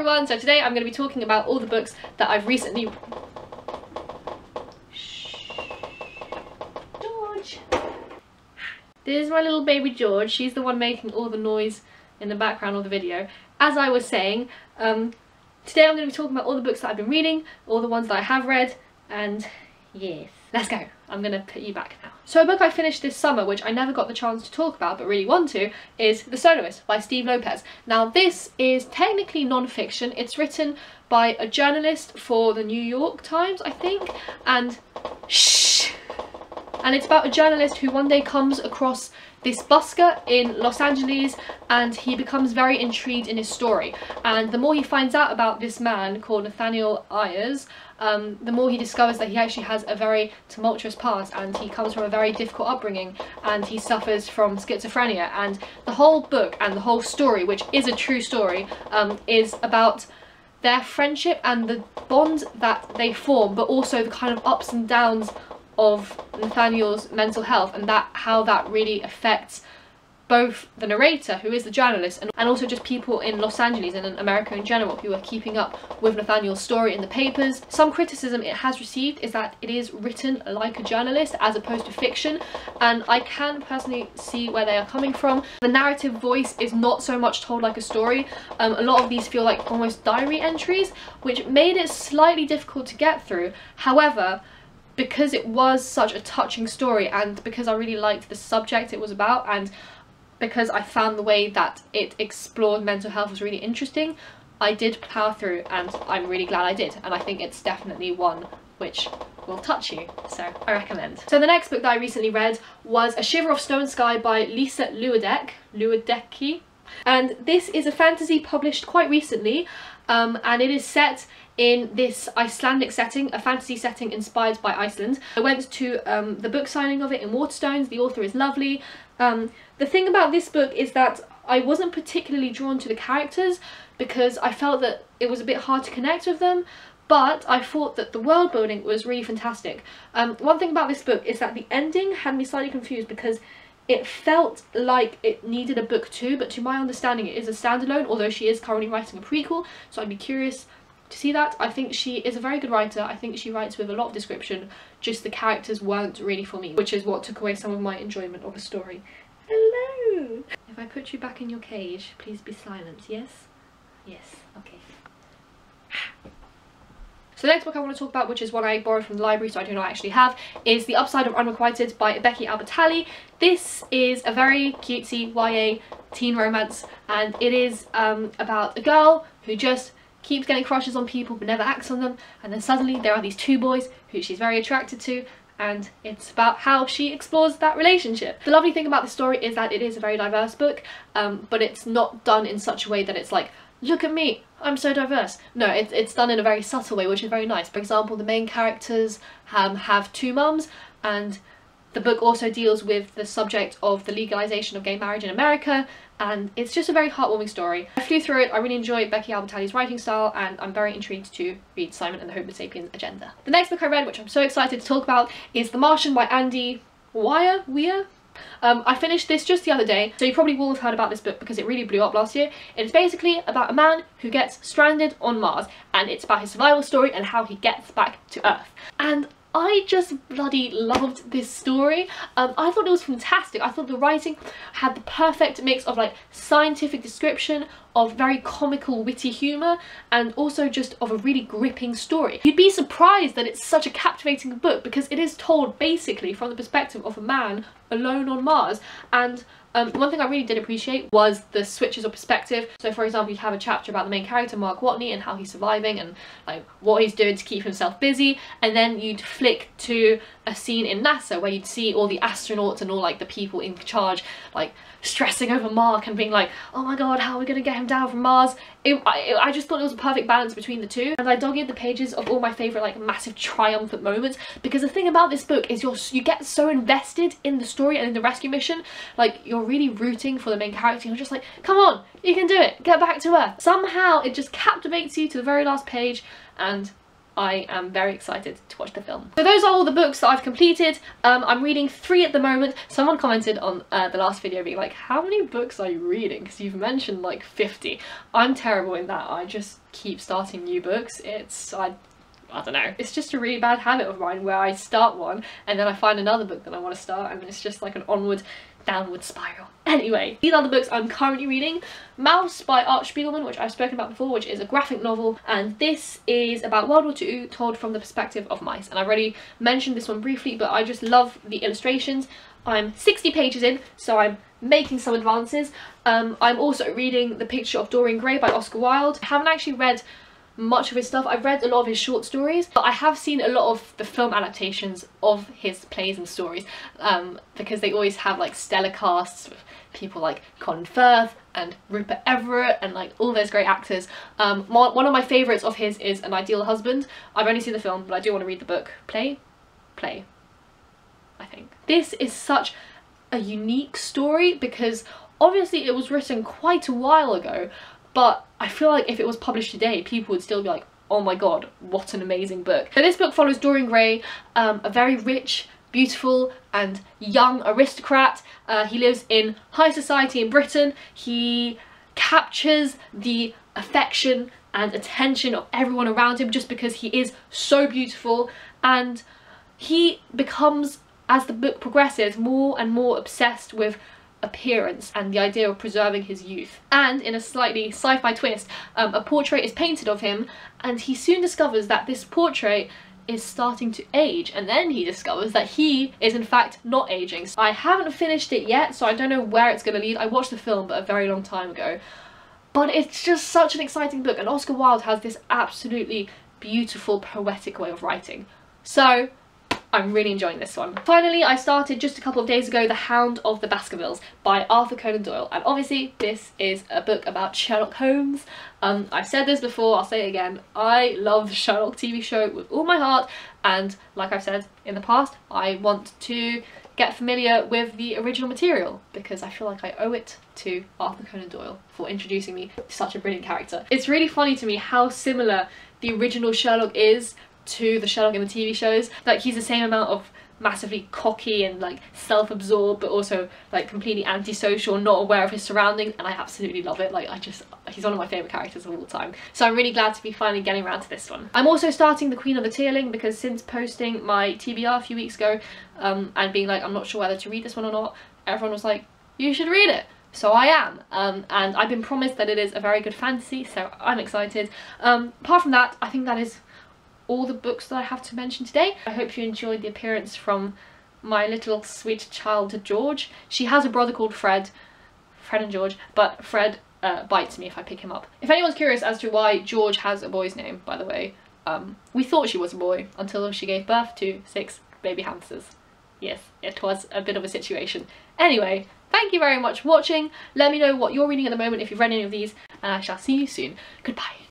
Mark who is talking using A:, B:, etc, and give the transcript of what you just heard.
A: everyone, so today I'm going to be talking about all the books that I've recently... George! This is my little baby George. She's the one making all the noise in the background of the video. As I was saying, today I'm going to be talking about all the books that I've been reading, all the ones that I have read, and yes, let's go. I'm going to put you back now. So a book I finished this summer, which I never got the chance to talk about but really want to, is The Soloist by Steve Lopez. Now this is technically non-fiction. It's written by a journalist for the New York Times, I think, and it's about a journalist who one day comes across this busker in Los Angeles and he becomes very intrigued in his story, and the more he finds out about this man called Nathaniel Ayers, the more he discovers that he actually has a very tumultuous past and he comes from a very difficult upbringing and he suffers from schizophrenia. And the whole book and the whole story, which is a true story, is about their friendship and the bond that they form, but also the kind of ups and downs of Nathaniel's mental health and how that really affects both the narrator, who is the journalist, and also just people in Los Angeles and in America in general who are keeping up with Nathaniel's story in the papers. Some criticism it has received is that it is written like a journalist as opposed to fiction, and I can personally see where they are coming from. The narrative voice is not so much told like a story. A lot of these feel like almost diary entries, which made it slightly difficult to get through. However, because it was such a touching story and because I really liked the subject it was about, and because I found the way that it explored mental health was really interesting, I did power through, and I'm really glad I did, and I think it's definitely one which will touch you, so I recommend. So the next book that I recently read was A Shiver of Snow and Sky by Lisa Luedecki, and this is a fantasy published quite recently, and it is set in this Icelandic setting, a fantasy setting inspired by Iceland. I went to the book signing of it in Waterstones. The author is lovely. The thing about this book is that I wasn't particularly drawn to the characters because I felt that it was a bit hard to connect with them, but I thought that the world building was really fantastic. One thing about this book is that the ending had me slightly confused because it felt like it needed a book 2, but to my understanding it is a standalone, although she is currently writing a prequel, so I'd be curious to see that. I think she is a very good writer. I think she writes with a lot of description, just the characters weren't really for me, which is what took away some of my enjoyment of the story. Hello! If I put you back in your cage, please be silent, yes? Yes, okay. So the next book I want to talk about, which is one I borrowed from the library so I do not actually have, is The Upside of Unrequited by Becky Albertalli. This is a very cutesy YA teen romance, and it is about a girl who just keeps getting crushes on people but never acts on them, and then suddenly there are these 2 boys who she's very attracted to, and it's about how she explores that relationship. The lovely thing about the story is that it is a very diverse book, but it's not done in such a way that it's like, look at me, I'm so diverse. No, it's done in a very subtle way, which is very nice. For example, the main characters have 2 mums, and the book also deals with the subject of the legalization of gay marriage in America, and it's just a very heartwarming story. I flew through it. I really enjoyed Becky Albertalli's writing style, and I'm very intrigued to read Simon and the Homo Sapiens Agenda. The next book I read, which I'm so excited to talk about, is The Martian by Andy Weir. I finished this just the other day, so you probably will have heard about this book because it really blew up last year. It's basically about a man who gets stranded on Mars, and it's about his survival story and how he gets back to Earth. And I just bloody loved this story. I thought it was fantastic. I thought the writing had the perfect mix of like scientific description, of very comical witty humour, and also just of a really gripping story. You'd be surprised that it's such a captivating book because it is told basically from the perspective of a man alone on Mars. And one thing I really did appreciate was the switches of perspective. So for example, you have a chapter about the main character Mark Watney and how he's surviving and like what he's doing to keep himself busy, and then you'd flick to a scene in NASA where you'd see all the astronauts and all like the people in charge like stressing over Mark and being like, oh my god, how are we gonna get him down from Mars? I just thought it was a perfect balance between the two, and I dug in the pages of all my favourite like massive triumphant moments, because the thing about this book is you get so invested in the story and in the rescue mission. Like, you're really rooting for the main character. You're just like, come on, you can do it, get back to Earth. Somehow it just captivates you to the very last page, and I am very excited to watch the film. So those are all the books that I've completed. I'm reading 3 at the moment. Someone commented on the last video being like, how many books are you reading? Because you've mentioned like 50. I'm terrible in that. I just keep starting new books. I don't know. It's just a really bad habit of mine where I start one and then I find another book that I want to start, and then it's just like an onward downward spiral. Anyway, these are the books I'm currently reading. Mouse by Art Spiegelman, which I've spoken about before, which is a graphic novel, and this is about World War II told from the perspective of mice. And I've already mentioned this one briefly, but I just love the illustrations. I'm 60 pages in, so I'm making some advances. I'm also reading The Picture of Dorian Gray by Oscar Wilde. I haven't actually read much of his stuff. I've read a lot of his short stories, but I have seen a lot of the film adaptations of his plays and stories, because they always have like stellar casts with people like Colin Firth and Rupert Everett and like all those great actors. One of my favourites of his is An Ideal Husband. I've only seen the film, but I do want to read the book. Play, I think. This is such a unique story because obviously it was written quite a while ago, but I feel like if it was published today, people would still be like, oh my god, what an amazing book. So this book follows Dorian Gray, a very rich, beautiful and young aristocrat. He lives in high society in Britain. He captures the affection and attention of everyone around him just because he is so beautiful, and he becomes, as the book progresses, more and more obsessed with appearance and the idea of preserving his youth. And in a slightly sci-fi twist, a portrait is painted of him, and he soon discovers that this portrait is starting to age, and then he discovers that he is in fact not aging. I haven't finished it yet, so I don't know where it's going to lead. I watched the film but a very long time ago, but it's just such an exciting book, and Oscar Wilde has this absolutely beautiful poetic way of writing. So I'm really enjoying this one. Finally, I started just a couple of days ago The Hound of the Baskervilles by Arthur Conan Doyle, and obviously this is a book about Sherlock Holmes. I've said this before, I'll say it again, I love the Sherlock TV show with all my heart, and like I've said in the past, I want to get familiar with the original material because I feel like I owe it to Arthur Conan Doyle for introducing me to such a brilliant character. It's really funny to me how similar the original Sherlock is to the Sherlock in the TV shows. Like, he's the same amount of massively cocky and like self-absorbed, but also like completely antisocial, not aware of his surroundings, and I absolutely love it. Like, he's one of my favourite characters of all time. So I'm really glad to be finally getting around to this one. I'm also starting The Queen of the Tearling because since posting my TBR a few weeks ago and being like, I'm not sure whether to read this one or not, everyone was like, you should read it. So I am, and I've been promised that it is a very good fantasy, so I'm excited. Apart from that, I think that is all the books that I have to mention today. I hope you enjoyed the appearance from my little sweet child George. She has a brother called Fred and George, but Fred bites me if I pick him up. If anyone's curious as to why George has a boy's name, by the way, we thought she was a boy until she gave birth to 6 baby hamsters. Yes, it was a bit of a situation. Anyway, thank you very much for watching. Let me know what you're reading at the moment if you've read any of these, and I shall see you soon. Goodbye.